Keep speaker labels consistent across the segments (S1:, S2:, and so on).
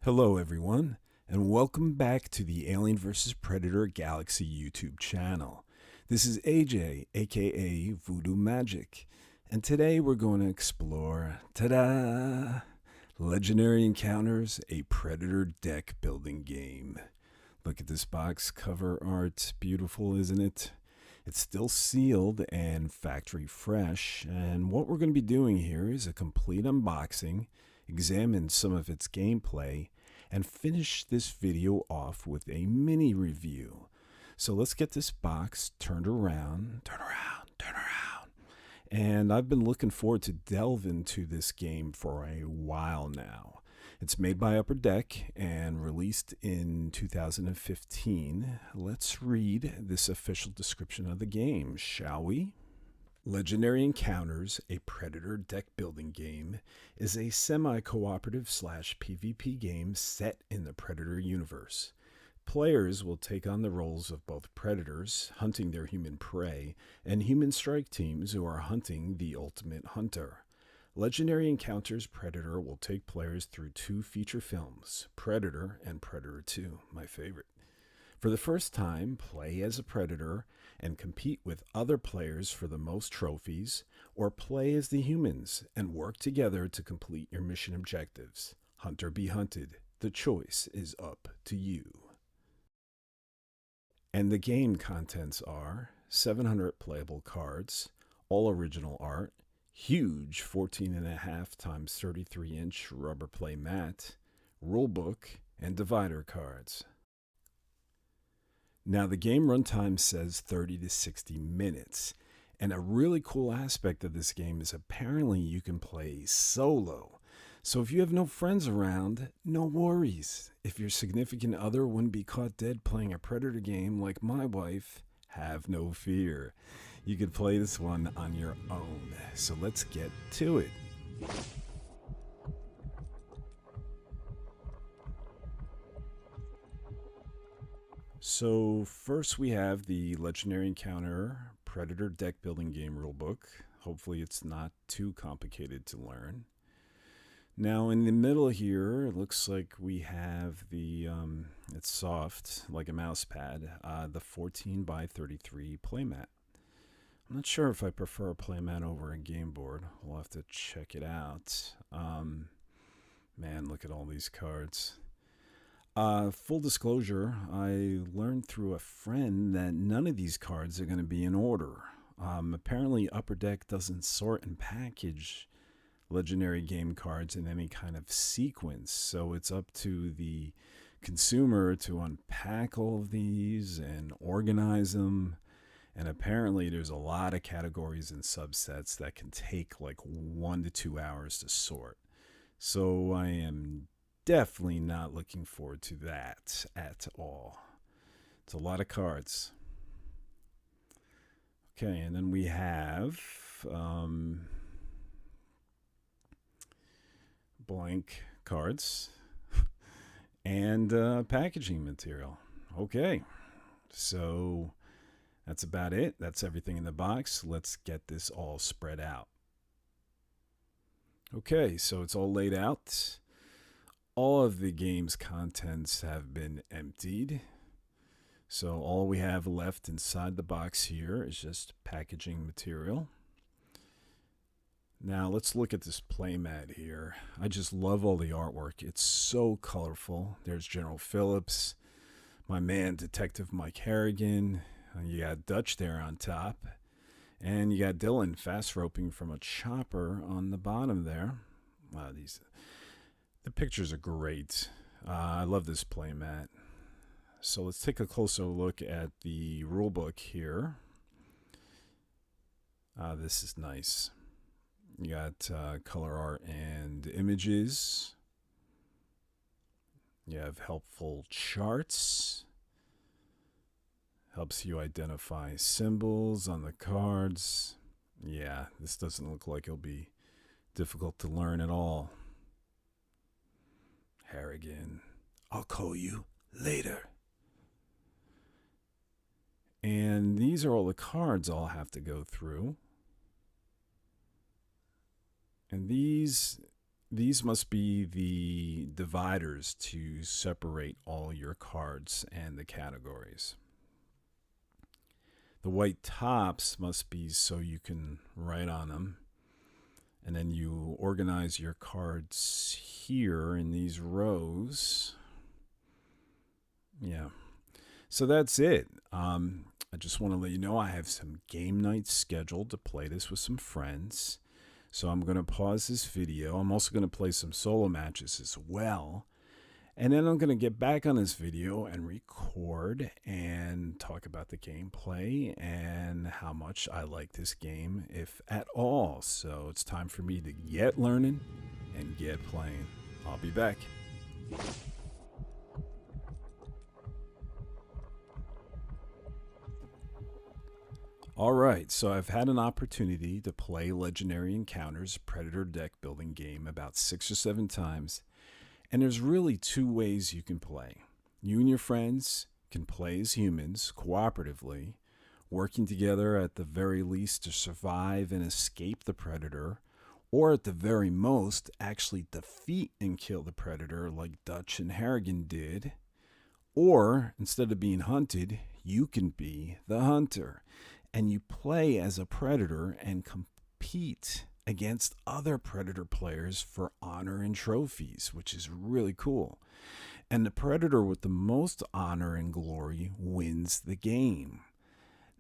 S1: Hello everyone, and welcome back to the Alien vs. Predator Galaxy YouTube channel. This is AJ, aka VoodooMagic, and today we're going to explore, ta-da, Legendary Encounters, a Predator deck building game. Look at this box cover art, beautiful isn't it? It's still sealed and factory fresh, and what we're going to be doing here is a complete unboxing, examine some of its gameplay, and finish this video off with a mini review. So let's get this box turned around, turn around. And I've been looking forward to delve into this game for a while now. It's made by Upper Deck and released in 2015. Let's read this official description of the game, shall we? Legendary Encounters, a Predator deck building game, is a semi-cooperative /PvP game set in the Predator universe. Players will take on the roles of both predators, hunting their human prey, and human strike teams who are hunting the ultimate hunter. Legendary Encounters Predator will take players through two feature films, Predator and Predator 2, my favorite. For the first time, play as a Predator and compete with other players for the most trophies, or play as the humans and work together to complete your mission objectives. Hunt or be hunted. The choice is up to you. And the game contents are 700 playable cards, all original art, huge 14.5 times 33-inch rubber play mat, rulebook, and divider cards. Now, the game runtime says 30 to 60 minutes, and a really cool aspect of this game is apparently you can play solo. So if you have no friends around, no worries. If your significant other wouldn't be caught dead playing a Predator game like my wife, have no fear. You could play this one on your own. So let's get to it. So first we have the Legendary Encounter Predator deck building game rulebook. Hopefully it's not too complicated to learn. Now in the middle here, it looks like we have the, it's soft, like a mouse pad, the 14 by 33 playmat. I'm not sure if I prefer a playmat over a game board. We'll have to check it out. Man, look at all these cards. Full disclosure, I learned through a friend that none of these cards are going to be in order. Apparently Upper Deck doesn't sort and package legendary game cards in any kind of sequence, so it's up to the consumer to unpack all of these and organize them. And apparently there's a lot of categories and subsets that can take like 1 to 2 hours to sort. So I am definitely not looking forward to that at all. It's a lot of cards. Okay, and then we have blank cards and packaging material. Okay, so that's about it. That's everything in the box. Let's get this all spread out. Okay, so it's all laid out. All of the game's contents have been emptied. So all we have left inside the box here is just packaging material. Now let's look at this playmat here. I just love all the artwork. It's so colorful. There's General Phillips, my man Detective Mike Harrigan. You got Dutch there on top. And you got Dylan fast roping from a chopper on the bottom there. Wow, the pictures are great. I love this playmat. So let's take a closer look at the rulebook here. This is nice. You got color art and images. You have helpful charts. Helps you identify symbols on the cards. Yeah, this doesn't look like it'll be difficult to learn at all. Harrigan, I'll call you later. And these are all the cards I'll have to go through. And these these must be the dividers to separate all your cards and the categories. The white tops must be so you can write on them. And then you organize your cards here in these rows. Yeah. So that's it. I just want to let you know I have some game nights scheduled to play this with some friends. So I'm going to pause this video. I'm also going to play some solo matches as well. And then I'm going to get back on this video and record and talk about the gameplay and how much I like this game, if at all. So it's time for me to get learning and get playing. I'll be back. Alright, so I've had an opportunity to play Legendary Encounters Predator deck building game about 6 or 7 times, and there's really 2 ways you can play. You and your friends can play as humans cooperatively, working together at the very least to survive and escape the Predator, or at the very most actually defeat and kill the Predator like Dutch and Harrigan did. Or, instead of being hunted, you can be the hunter. And you play as a Predator and compete against other Predator players for honor and trophies, which is really cool. And the Predator with the most honor and glory wins the game.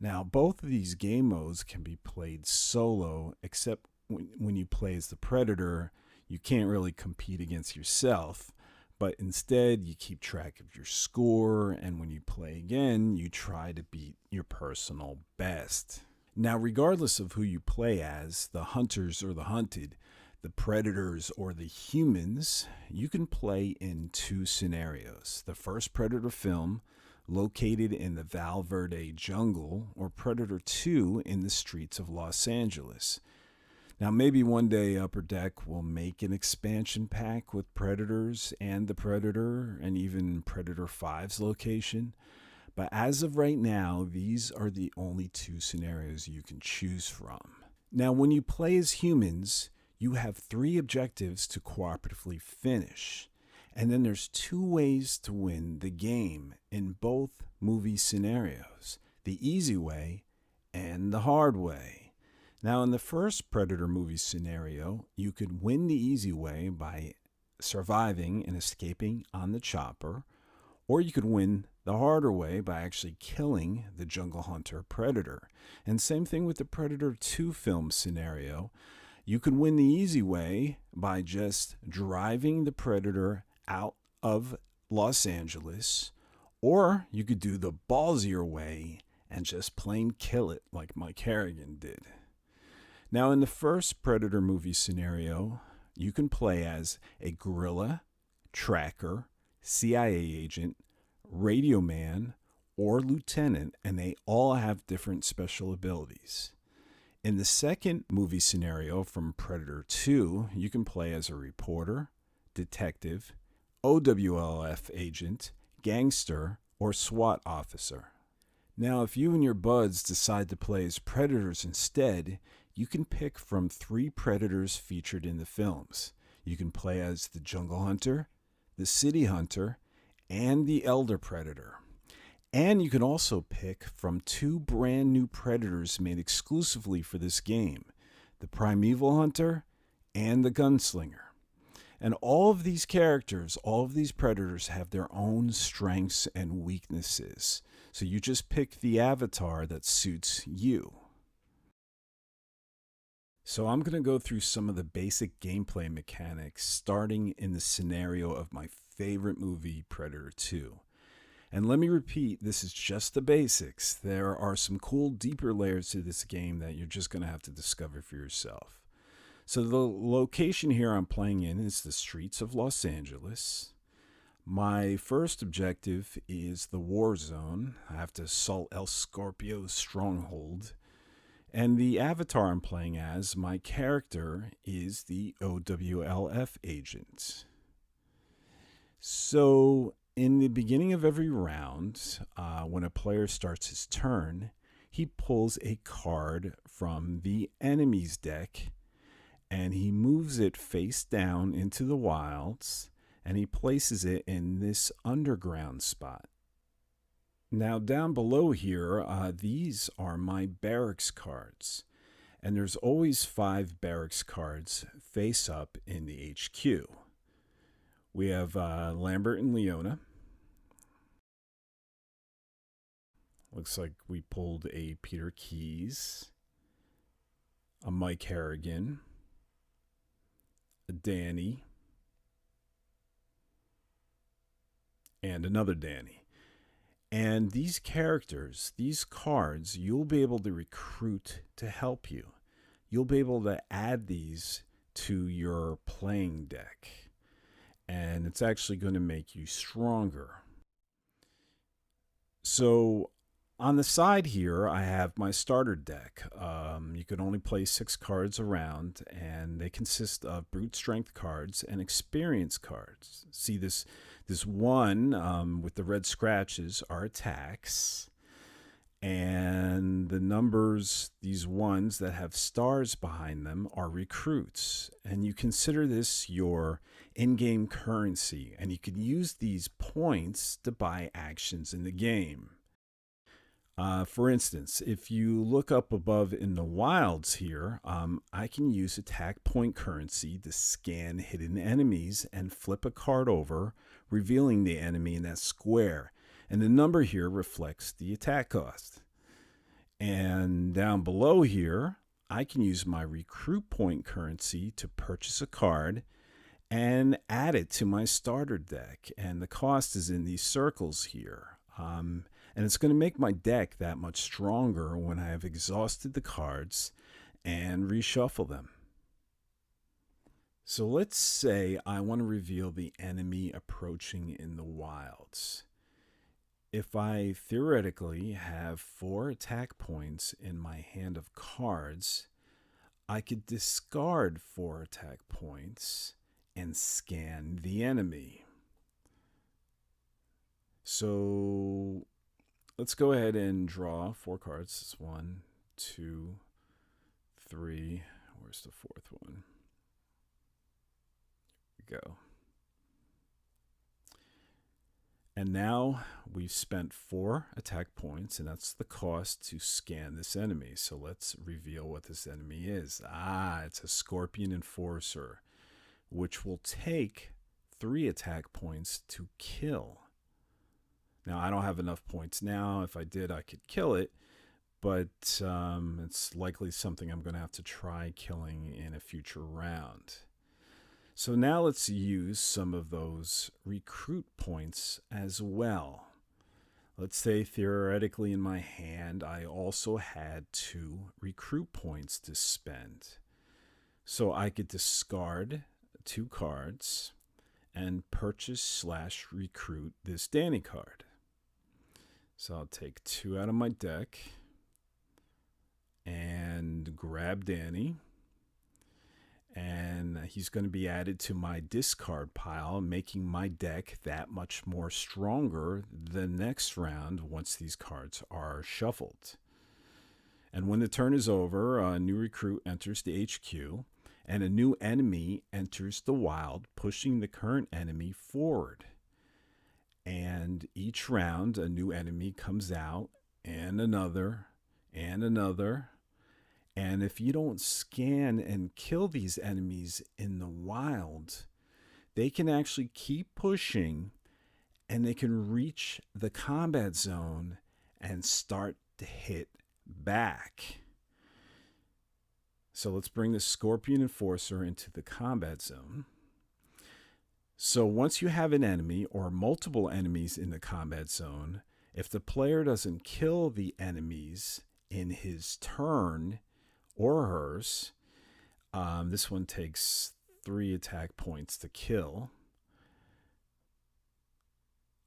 S1: Now, both of these game modes can be played solo, except when you play as the Predator, you can't really compete against yourself. But instead, you keep track of your score, and when you play again, you try to beat your personal best. Now, regardless of who you play as, the hunters or the hunted, the predators or the humans, you can play in 2 scenarios. The first Predator film, located in the Val Verde jungle, or Predator 2 in the streets of Los Angeles. Now, maybe one day Upper Deck will make an expansion pack with Predators and the Predator, and even Predator 5's location. But as of right now, these are the only 2 scenarios you can choose from. Now, when you play as humans, you have 3 objectives to cooperatively finish. And then there's 2 ways to win the game in both movie scenarios: the easy way and the hard way. Now, in the first Predator movie scenario, you could win the easy way by surviving and escaping on the chopper, or you could win the harder way by actually killing the jungle hunter Predator. And same thing with the Predator 2 film scenario. You could win the easy way by just driving the Predator out of Los Angeles, or you could do the ballsier way and just plain kill it like Mike Harrigan did. Now, in the first Predator movie scenario, you can play as a guerrilla, tracker, CIA agent, radio man, or lieutenant, and they all have different special abilities. In the second movie scenario from Predator 2, you can play as a reporter, detective, OWLF agent, gangster, or SWAT officer. Now, if you and your buds decide to play as Predators instead, you can pick from 3 Predators featured in the films. You can play as the Jungle Hunter, the City Hunter, and the Elder Predator. And you can also pick from 2 brand new Predators made exclusively for this game: the Primeval Hunter and the Gunslinger. And all of these characters, all of these Predators have their own strengths and weaknesses. So you just pick the avatar that suits you. So I'm going to go through some of the basic gameplay mechanics, starting in the scenario of my favorite movie, Predator 2. And let me repeat, this is just the basics. There are some cool, deeper layers to this game that you're just going to have to discover for yourself. So the location here I'm playing in is the streets of Los Angeles. My first objective is the war zone. I have to assault El Scorpio's stronghold. And the avatar I'm playing as, my character, is the OWLF agent. So in the beginning of every round, when a player starts his turn, he pulls a card from the enemy's deck, and he moves it face down into the wilds, and he places it in this underground spot. Now down below here, these are my barracks cards. And there's always 5 barracks cards face up in the HQ. We have Lambert and Leona. Looks like we pulled a Peter Keyes, a Mike Harrigan, a Danny, and another Danny. And these characters, these cards, you'll be able to recruit to help you. You'll be able to add these to your playing deck. And it's actually going to make you stronger. So on the side here, I have my starter deck. You can only play 6 cards around, and they consist of brute strength cards and experience cards. See this one with the red scratches are attacks, and the numbers, these ones that have stars behind them, are recruits. And you consider this your in-game currency, and you can use these points to buy actions in the game. For instance, if you look up above in the wilds here, I can use attack point currency to scan hidden enemies and flip a card over, revealing the enemy in that square. And the number here reflects the attack cost. And down below here, I can use my recruit point currency to purchase a card and add it to my starter deck. And the cost is in these circles here. And it's going to make my deck that much stronger when I have exhausted the cards and reshuffle them. So let's say I want to reveal the enemy approaching in the wilds. If I theoretically have 4 attack points in my hand of cards, I could discard 4 attack points and scan the enemy. So let's go ahead and draw 4 cards. It's 1, 2, 3. Where's the 4th one? Here we go. And now we've spent 4 attack points, and that's the cost to scan this enemy. So let's reveal what this enemy is. It's a Scorpion Enforcer, which will take 3 attack points to kill. Now, I don't have enough points now. If I did, I could kill it, but it's likely something I'm going to have to try killing in a future round. So now let's use some of those recruit points as well. Let's say theoretically in my hand, I also had 2 recruit points to spend. So I could discard 2 cards and purchase/recruit this Danny card. So I'll take 2 out of my deck and grab Danny. And he's going to be added to my discard pile, making my deck that much more stronger the next round once these cards are shuffled. And when the turn is over, a new recruit enters the HQ, and a new enemy enters the wild, pushing the current enemy forward. And each round, a new enemy comes out, and another, and another. And if you don't scan and kill these enemies in the wild, they can actually keep pushing, and they can reach the combat zone and start to hit back. So let's bring the Scorpion Enforcer into the combat zone. So once you have an enemy or multiple enemies in the combat zone, if the player doesn't kill the enemies in his turn or hers, this one takes 3 attack points to kill.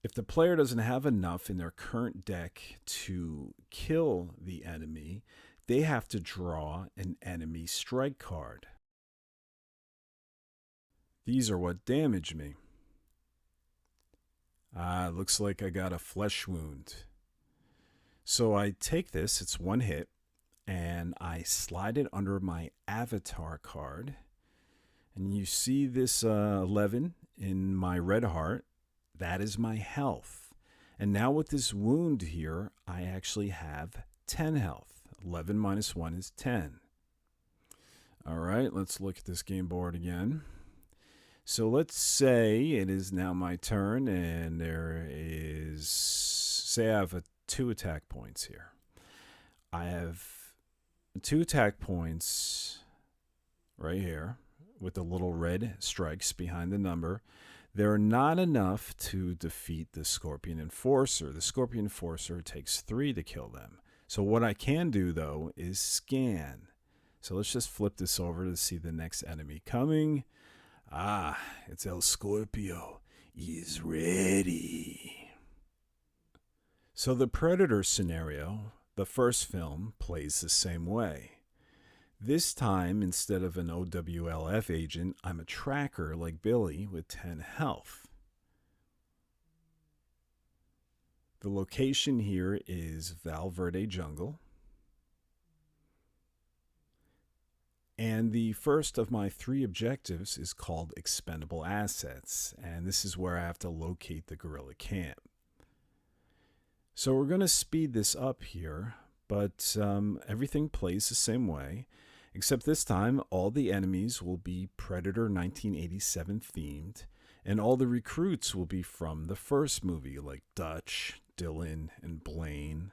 S1: If the player doesn't have enough in their current deck to kill the enemy, they have to draw an enemy strike card. These are what damage me. It looks like I got a flesh wound. So I take this, it's 1 hit, and I slide it under my avatar card, And you see this 11 in my red heart. That is my health. And now with this wound here, I actually have 10 health. 11 minus 1 is 10. All right, let's look at this game board again. So let's say it is now my turn, and there is, say I have 2 attack points here. I have 2 attack points right here with the little red strikes behind the number. They're not enough to defeat the Scorpion Enforcer. The Scorpion Enforcer takes 3 to kill them. So what I can do, though, is scan. So let's just flip this over to see the next enemy coming. Ah, it's El Scorpio. He's ready. So the Predator scenario, the first film, plays the same way. This time, instead of an OWLF agent, I'm a tracker like Billy with 10 health. The location here is Val Verde Jungle. And the first of my 3 objectives is called Expendable Assets. And this is where I have to locate the guerrilla camp. So we're going to speed this up here, but everything plays the same way. Except this time, all the enemies will be Predator 1987 themed, and all the recruits will be from the first movie, like Dutch, Dylan, and Blaine.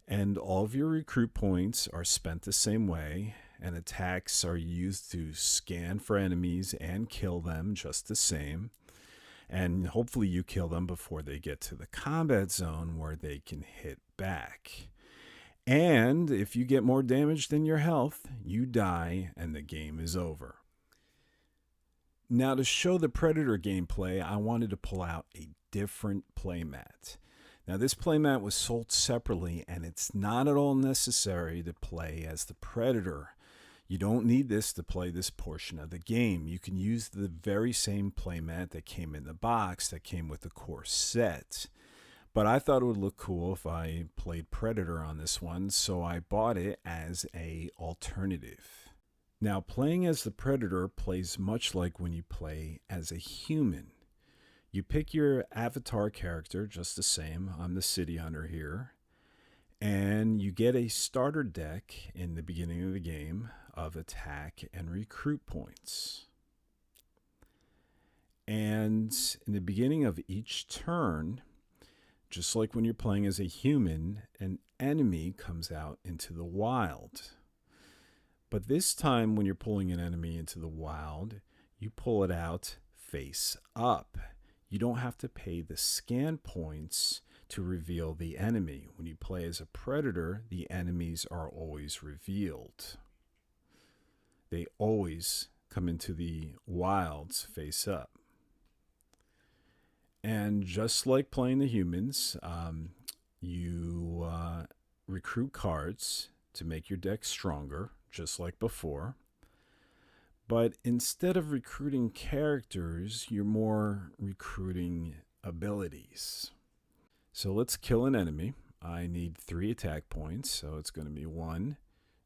S1: And all of your recruit points are spent the same way, and attacks are used to scan for enemies and kill them just the same. And hopefully you kill them before they get to the combat zone where they can hit back. And if you get more damage than your health, you die and the game is over. Now, to show the Predator gameplay, I wanted to pull out a different playmat. Now, this playmat was sold separately, and it's not at all necessary to play as the Predator. You don't need this to play this portion of the game. You can use the very same playmat that came in the box that came with the core set. But I thought it would look cool if I played Predator on this one, so I bought it as an alternative. Now, playing as the Predator plays much like when you play as a human. You pick your avatar character just the same. I'm the City Hunter here. And you get a starter deck in the beginning of the game of attack and recruit points. And in the beginning of each turn, just like when you're playing as a human, an enemy comes out into the wild. But this time when you're pulling an enemy into the wild, you pull it out face up. You don't have to pay the scan points to reveal the enemy. When you play as a Predator, the enemies are always revealed. They always come into the wilds face up. And just like playing the humans, you recruit cards to make your deck stronger, just like before. But instead of recruiting characters, you're more recruiting abilities. So let's kill an enemy. I need 3 attack points, so it's going to be 1,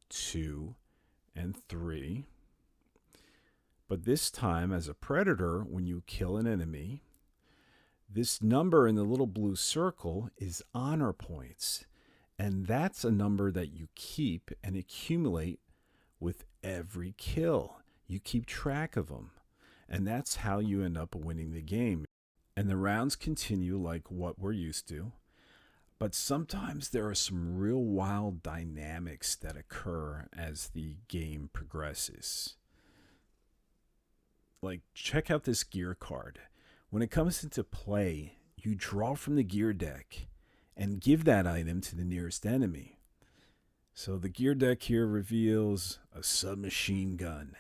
S1: 2, and 3. But this time, as a Predator, when you kill an enemy, this number in the little blue circle is honor points, and that's a number that you keep and accumulate with every kill. You keep track of them, and that's how you end up winning the game. And the rounds continue like what we're used to, but sometimes there are some real wild dynamics that occur as the game progresses. Like, check out this gear card. When it comes into play, you draw from the gear deck and give that item to the nearest enemy. So the gear deck here reveals a submachine gun,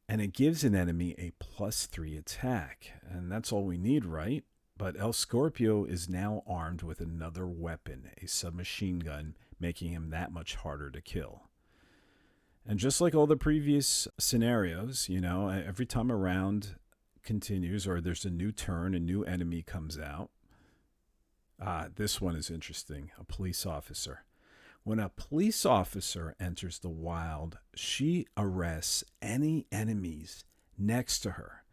S1: and it gives an enemy a +3 attack. And that's all we need, right? But El Scorpio is now armed with another weapon, a submachine gun, making him that much harder to kill. And just like all the previous scenarios, you know, every time a round continues or there's a new turn, a new enemy comes out. This one is interesting. A police officer. When a police officer enters the wild, she arrests any enemies next to her.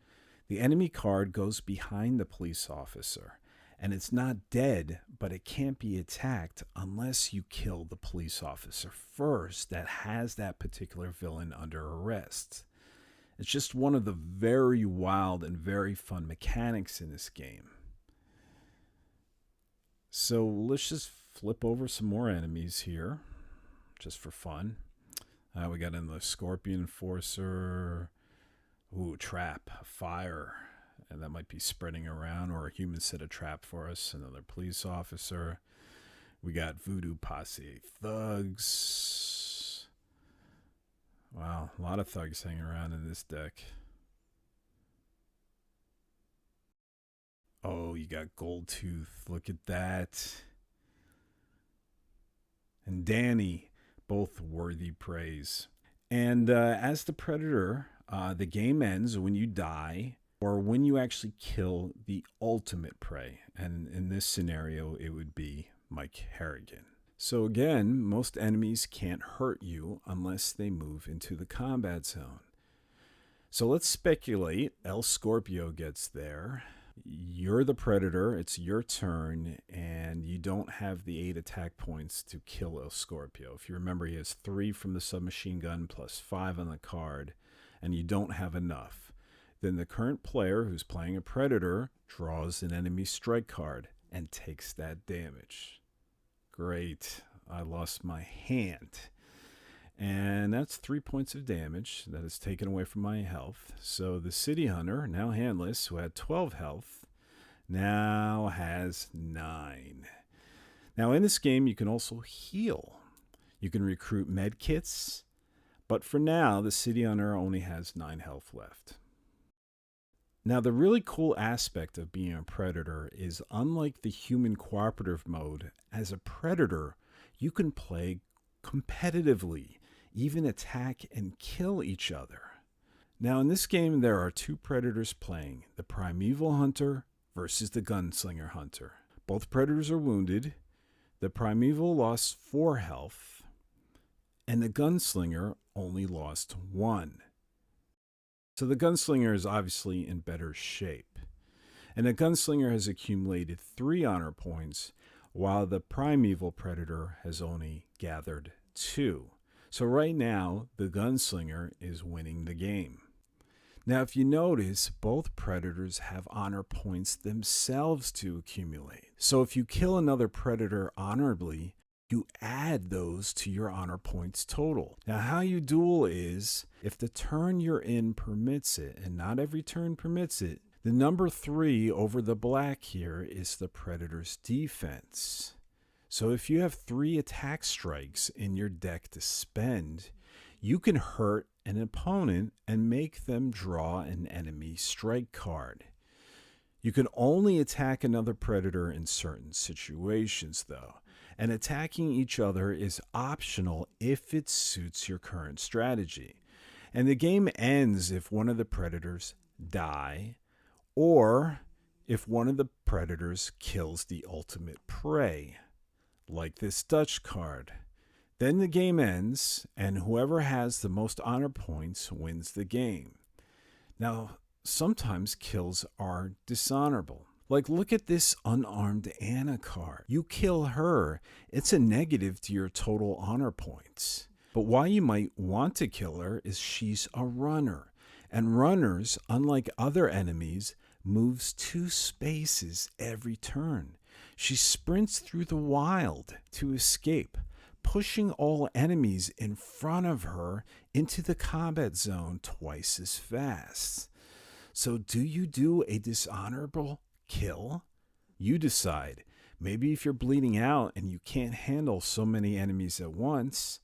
S1: The enemy card goes behind the police officer, and it's not dead, but it can't be attacked unless you kill the police officer first that has that particular villain under arrest. It's just one of the very wild and very fun mechanics in this game. So let's just flip over some more enemies here, just for fun. We got another Scorpion Enforcer. Ooh, trap, fire. And that might be spreading around, or a human set a trap for us. Another police officer. We got Voodoo Posse thugs. Wow, a lot of thugs hanging around in this deck. Oh, you got Goldtooth. Look at that. And Danny, both worthy praise. And as the Predator, the game ends when you die or when you actually kill the ultimate prey. And in this scenario, it would be Mike Harrigan. So again, most enemies can't hurt you unless they move into the combat zone. So let's speculate. El Scorpio gets there. You're the Predator, it's your turn, and you don't have the 8 attack points to kill El Scorpio. If you remember, he has 3 from the submachine gun plus 5 on the card, and you don't have enough. Then the current player who's playing a Predator draws an enemy strike card and takes that damage. Great, I lost my hand. And that's 3 points of damage that is taken away from my health. So the City Hunter, now handless, who had 12 health, now has 9. Now in this game, you can also heal. You can recruit med kits, but for now, the City Hunter only has 9 health left. Now the really cool aspect of being a Predator is, unlike the human cooperative mode, as a Predator, you can play competitively, even attack and kill each other. Now in this game, there are 2 Predators playing, the Primeval Hunter versus the Gunslinger Hunter. Both Predators are wounded. The Primeval lost 4 health, and the Gunslinger only lost 1. So the Gunslinger is obviously in better shape. And the Gunslinger has accumulated 3 honor points, while the Primeval Predator has only gathered 2. So right now, the Gunslinger is winning the game. Now, if you notice, both Predators have honor points themselves to accumulate. So if you kill another Predator honorably, you add those to your honor points total. Now, how you duel is, if the turn you're in permits it, and not every turn permits it, the number 3 over the black here is the Predator's defense. So if you have 3 attack strikes in your deck to spend, you can hurt an opponent and make them draw an enemy strike card. You can only attack another Predator in certain situations, though, and attacking each other is optional if it suits your current strategy. And the game ends if one of the Predators die, or if one of the Predators kills the ultimate prey, like this Dutch card. Then the game ends, and whoever has the most honor points wins the game. Now, sometimes kills are dishonorable. Like, look at this unarmed Anna card. You kill her, it's a negative to your total honor points. But why you might want to kill her is she's a runner. And runners, unlike other enemies, moves 2 spaces every turn. She sprints through the wild to escape, pushing all enemies in front of her into the combat zone twice as fast. So do you do a dishonorable kill? You decide. Maybe if you're bleeding out and you can't handle so many enemies at once,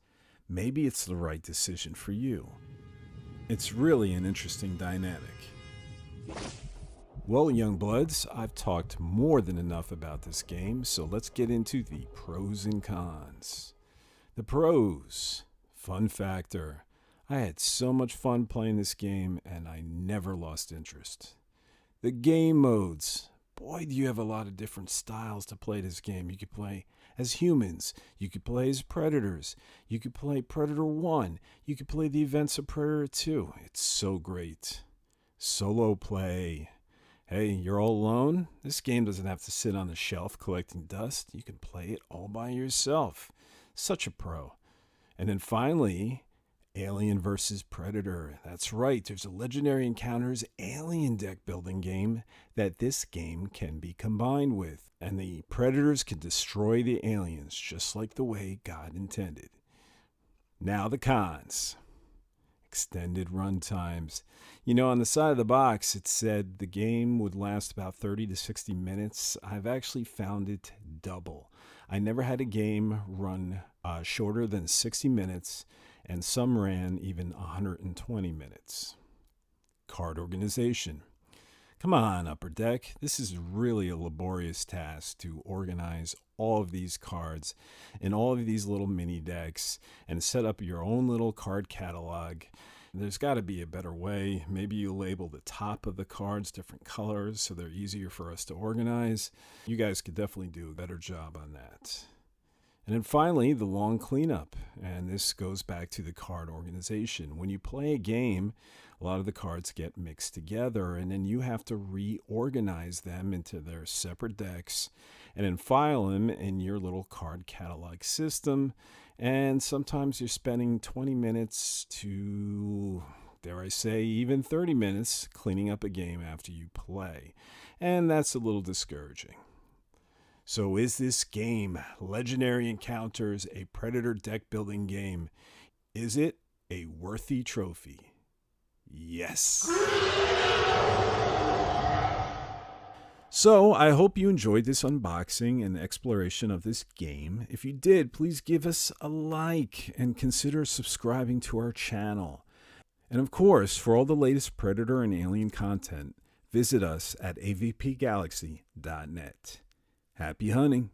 S1: maybe it's the right decision for you. It's really an interesting dynamic. Well, young bloods, I've talked more than enough about this game, so let's get into the pros and cons. The pros. Fun factor. I had so much fun playing this game, and I never lost interest. The game modes. Boy, do you have a lot of different styles to play this game. You could play as humans. You could play as Predators. You could play Predator 1. You could play the events of Predator 2. It's so great. Solo play. Hey, you're all alone? This game doesn't have to sit on the shelf collecting dust. You can play it all by yourself. Such a pro. And then finally, Alien vs. Predator. That's right, there's a Legendary Encounters alien deck building game that this game can be combined with. And the Predators can destroy the aliens just like the way God intended. Now the cons. Extended run times. You know, on the side of the box, it said the game would last about 30 to 60 minutes. I've actually found it double. I never had a game run shorter than 60 minutes, and some ran even 120 minutes. Card organization. Come on, Upper Deck. This is really a laborious task to organize all of these cards in all of these little mini decks and set up your own little card catalog. There's got to be a better way. Maybe you label the top of the cards different colors so they're easier for us to organize. You guys could definitely do a better job on that. And then finally, the long cleanup. And this goes back to the card organization. When you play a game, a lot of the cards get mixed together, and then you have to reorganize them into their separate decks and then file them in your little card catalog system. And sometimes you're spending 20 minutes to, dare I say, even 30 minutes cleaning up a game after you play. And that's a little discouraging. So is this game, Legendary Encounters, a Predator deck building game? Is it a worthy trophy? Yes. So I hope you enjoyed this unboxing and exploration of this game. If you did, please give us a like and consider subscribing to our channel. And of course, for all the latest Predator and Alien content, visit us at avpgalaxy.net. Happy hunting.